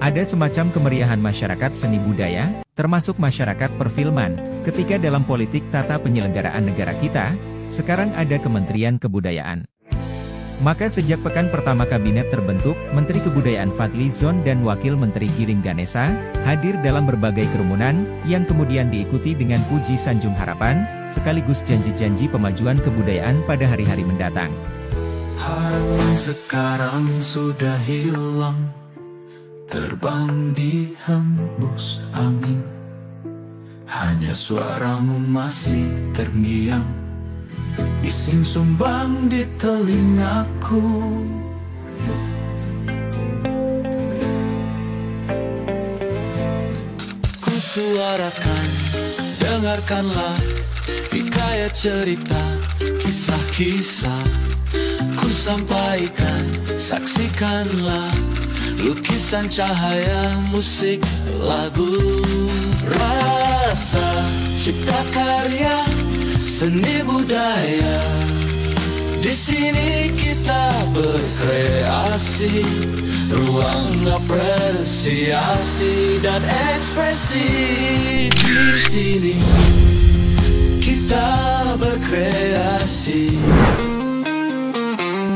Ada semacam kemeriahan masyarakat seni budaya, termasuk masyarakat perfilman, ketika dalam politik tata penyelenggaraan negara kita, sekarang ada Kementerian Kebudayaan. Maka sejak pekan pertama kabinet terbentuk, Menteri Kebudayaan Fadly Zon dan Wakil Menteri Giring Ganesa, hadir dalam berbagai kerumunan, yang kemudian diikuti dengan puji sanjung harapan, sekaligus janji-janji pemajuan kebudayaan pada hari-hari mendatang. Harapan sekarang sudah hilang, terbang di hembus angin. Hanya suaramu masih terngiang, bising sumbang di telingaku. Ku suarakan, dengarkanlah hikayat cerita, kisah-kisah. Ku sampaikan, saksikanlah lukisan cahaya, musik, lagu. Rasa cipta karya, seni budaya. Di sini kita berkreasi, ruang apresiasi dan ekspresi. Di sini kita berkreasi.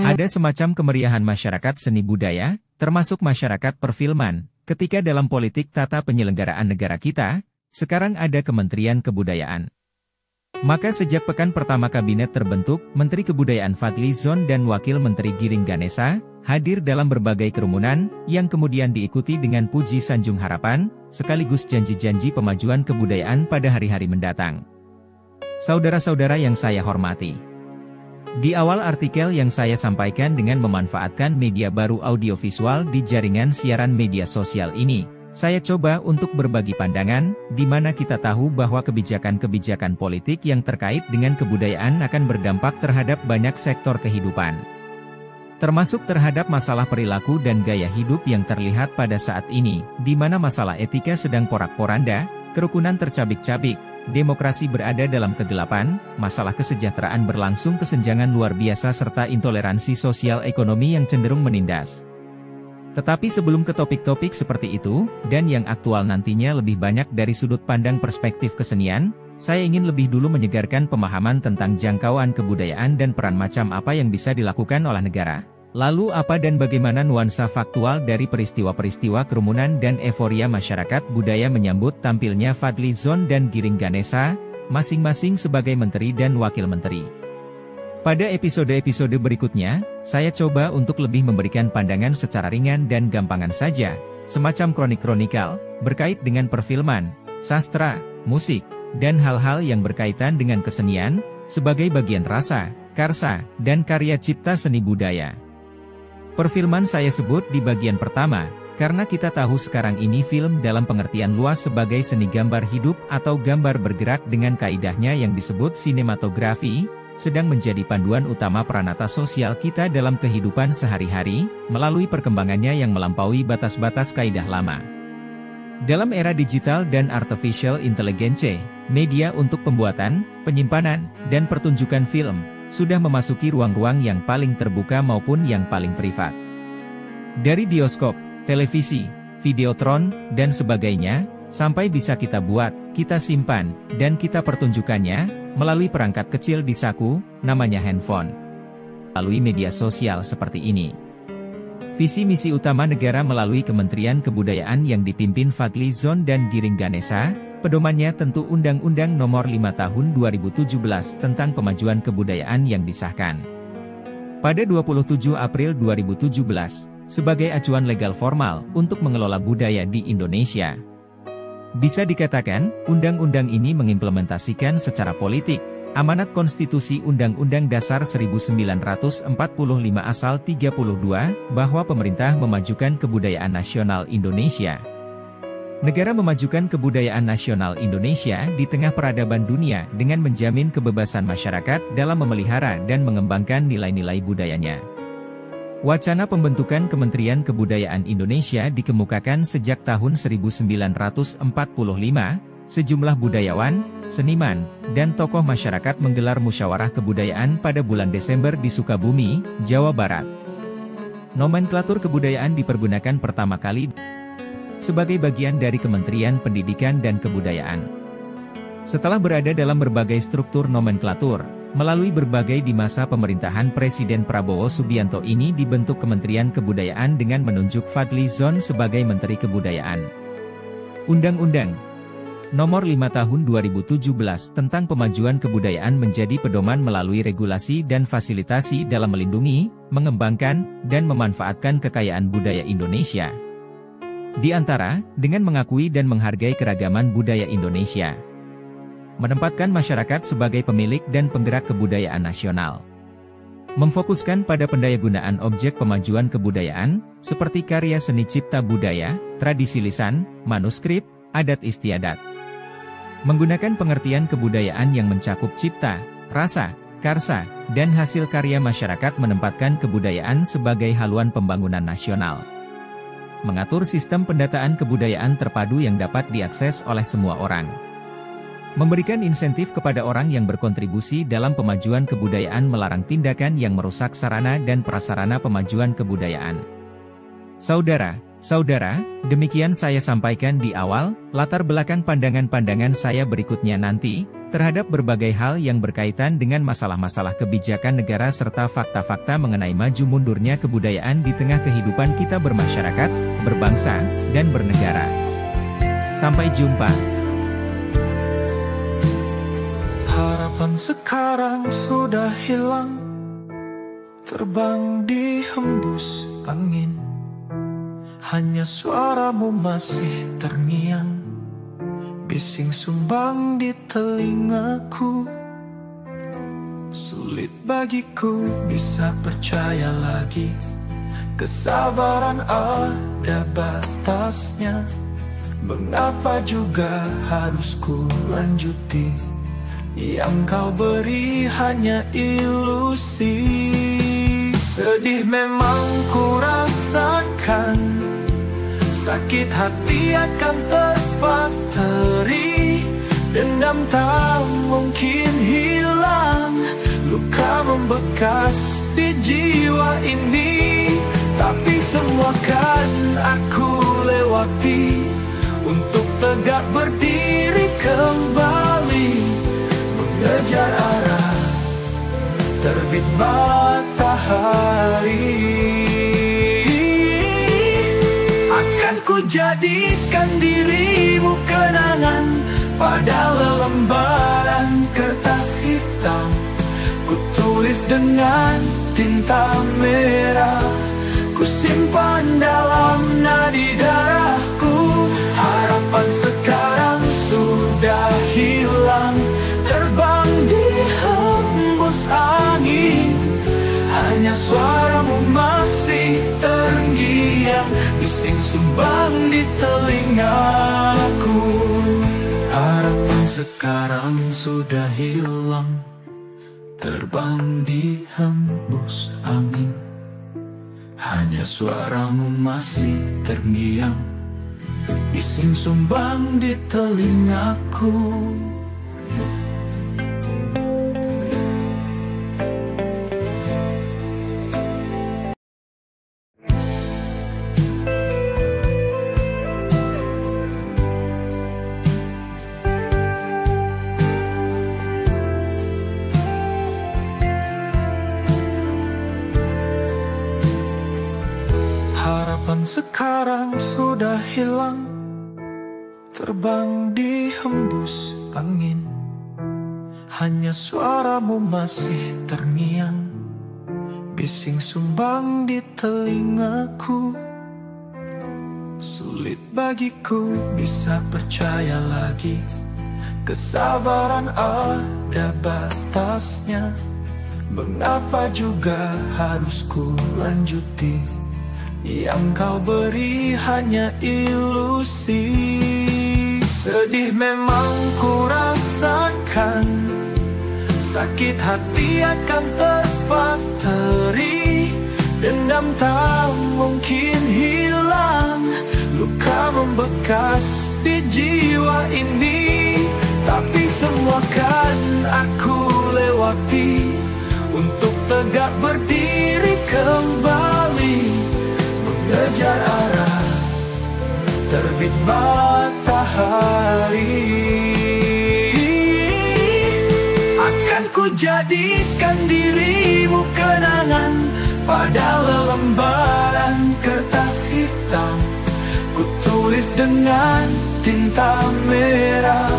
Ada semacam kemeriahan masyarakat seni budaya, termasuk masyarakat perfilman, ketika dalam politik tata penyelenggaraan negara kita, sekarang ada Kementerian Kebudayaan. Maka sejak pekan pertama kabinet terbentuk, Menteri Kebudayaan Fadly Zon dan Wakil Menteri Giring Ganesa, hadir dalam berbagai kerumunan, yang kemudian diikuti dengan puji sanjung harapan, sekaligus janji-janji pemajuan kebudayaan pada hari-hari mendatang. Saudara-saudara yang saya hormati, di awal artikel yang saya sampaikan dengan memanfaatkan media baru audiovisual di jaringan siaran media sosial ini, saya coba untuk berbagi pandangan, di mana kita tahu bahwa kebijakan-kebijakan politik yang terkait dengan kebudayaan akan berdampak terhadap banyak sektor kehidupan. Termasuk terhadap masalah perilaku dan gaya hidup yang terlihat pada saat ini, di mana masalah etika sedang porak-poranda, kerukunan tercabik-cabik, demokrasi berada dalam kegelapan, masalah kesejahteraan berlangsung kesenjangan luar biasa serta intoleransi sosial ekonomi yang cenderung menindas. Tetapi sebelum ke topik-topik seperti itu, dan yang aktual nantinya lebih banyak dari sudut pandang perspektif kesenian, saya ingin lebih dulu menyegarkan pemahaman tentang jangkauan kebudayaan dan peran macam apa yang bisa dilakukan oleh negara. Lalu apa dan bagaimana nuansa faktual dari peristiwa-peristiwa kerumunan dan euforia masyarakat budaya menyambut tampilnya Fadly Zon dan Giring Ganesa, masing-masing sebagai menteri dan wakil menteri. Pada episode-episode berikutnya, saya coba untuk lebih memberikan pandangan secara ringan dan gampangan saja, semacam kronik-kronikal, berkait dengan perfilman, sastra, musik, dan hal-hal yang berkaitan dengan kesenian, sebagai bagian rasa, karsa, dan karya cipta seni budaya. Perfilman saya sebut di bagian pertama, karena kita tahu sekarang ini film dalam pengertian luas sebagai seni gambar hidup atau gambar bergerak dengan kaidahnya yang disebut sinematografi, sedang menjadi panduan utama peranata sosial kita dalam kehidupan sehari-hari, melalui perkembangannya yang melampaui batas-batas kaidah lama. Dalam era digital dan artificial intelligence, media untuk pembuatan, penyimpanan, dan pertunjukan film, sudah memasuki ruang-ruang yang paling terbuka maupun yang paling privat. Dari bioskop, televisi, videotron, dan sebagainya, sampai bisa kita buat, kita simpan, dan kita pertunjukannya, melalui perangkat kecil di saku, namanya handphone. Melalui media sosial seperti ini. Visi misi utama negara melalui Kementerian Kebudayaan yang dipimpin Fadly Zon dan Giring Ganesa, pedomannya tentu Undang-Undang Nomor 5 Tahun 2017 tentang Pemajuan Kebudayaan yang disahkan pada 27 April 2017, sebagai acuan legal formal untuk mengelola budaya di Indonesia. Bisa dikatakan, undang-undang ini mengimplementasikan secara politik amanat konstitusi Undang-Undang Dasar 1945 Asal 32, bahwa pemerintah memajukan kebudayaan nasional Indonesia. Negara memajukan kebudayaan nasional Indonesia di tengah peradaban dunia dengan menjamin kebebasan masyarakat dalam memelihara dan mengembangkan nilai-nilai budayanya. Wacana pembentukan Kementerian Kebudayaan Indonesia dikemukakan sejak tahun 1945, sejumlah budayawan, seniman, dan tokoh masyarakat menggelar musyawarah kebudayaan pada bulan Desember di Sukabumi, Jawa Barat. Nomenklatur kebudayaan dipergunakan pertama kali sebagai bagian dari Kementerian Pendidikan dan Kebudayaan. Setelah berada dalam berbagai struktur nomenklatur, melalui berbagai di masa pemerintahan Presiden Prabowo Subianto ini dibentuk Kementerian Kebudayaan dengan menunjuk Fadly Zon sebagai Menteri Kebudayaan. Undang-Undang Nomor 5 Tahun 2017 tentang Pemajuan Kebudayaan menjadi pedoman melalui regulasi dan fasilitasi dalam melindungi, mengembangkan, dan memanfaatkan kekayaan budaya Indonesia. Di antara, dengan mengakui dan menghargai keragaman budaya Indonesia. Menempatkan masyarakat sebagai pemilik dan penggerak kebudayaan nasional. Memfokuskan pada pendayagunaan objek pemajuan kebudayaan, seperti karya seni cipta budaya, tradisi lisan, manuskrip, adat istiadat. Menggunakan pengertian kebudayaan yang mencakup cipta, rasa, karsa, dan hasil karya masyarakat menempatkan kebudayaan sebagai haluan pembangunan nasional. Mengatur sistem pendataan kebudayaan terpadu yang dapat diakses oleh semua orang. Memberikan insentif kepada orang yang berkontribusi dalam pemajuan kebudayaan melarang tindakan yang merusak sarana dan prasarana pemajuan kebudayaan. Saudara, demikian saya sampaikan di awal, latar belakang pandangan-pandangan saya berikutnya nanti, terhadap berbagai hal yang berkaitan dengan masalah-masalah kebijakan negara serta fakta-fakta mengenai maju mundurnya kebudayaan di tengah kehidupan kita bermasyarakat, berbangsa, dan bernegara. Sampai jumpa. Harapan sekarang sudah hilang, terbang di hembus angin. Hanya suaramu masih terngiang, bising sumbang di telingaku. Sulit bagiku bisa percaya lagi, kesabaran ada batasnya. Mengapa juga harus ku lanjuti? Yang kau beri hanya ilusi. Sedih memang ku rasakan, sakit hati akan terpateri. Dendam tak mungkin hilang, luka membekas di jiwa ini. Tapi semua kan aku lewati, untuk tegak berdiri kembali. Mengejar arah terbit matahari. Akan ku jadikan dirimu kenangan pada lembaran kertas hitam. Ku tulis dengan tinta merah, ku simpan dalam nadi darahku. Harapan sekarang sudah hilang, terbang di hembus angin. Hanya suaramu masih terngiang, bising sumbang di telingaku. Harapan sekarang sudah hilang, terbang di hembus angin. Hanya suaramu masih terngiang, bising sumbang di telingaku. Harapan sekarang sudah hilang, terbang di hembus angin. Hanya suaramu masih terngiang, bising sumbang di telingaku. Sulit bagiku bisa percaya lagi, kesabaran ada batasnya. Mengapa juga harus ku lanjuti? Yang kau beri hanya ilusi. Sedih memang ku rasakan, sakit hati akan terpateri. Dendam tak mungkin hilang, luka membekas di jiwa ini. Tapi semua kan aku lewati, untuk tegak berdiri kembali. Mengejar arah terbit matahari. Akan ku jadikan dirimu kenangan pada lembaran kertas hitam. Ku tulis dengan tinta merah,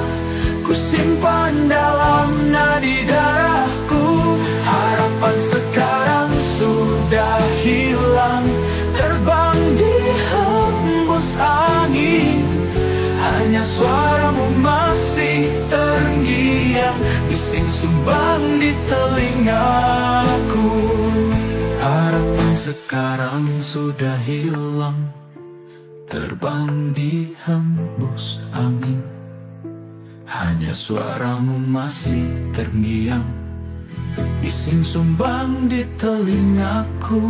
ku simpan dalam nadi darahku. Harapan sekarang sudah hilang, terbang di hembus angin. Hanya suaramu masih terngiang, bising sumbang di telingaku. Harapan sekarang sudah hilang, terbang di hembus angin. Hanya suaramu masih terngiang, bising sumbang di telingaku.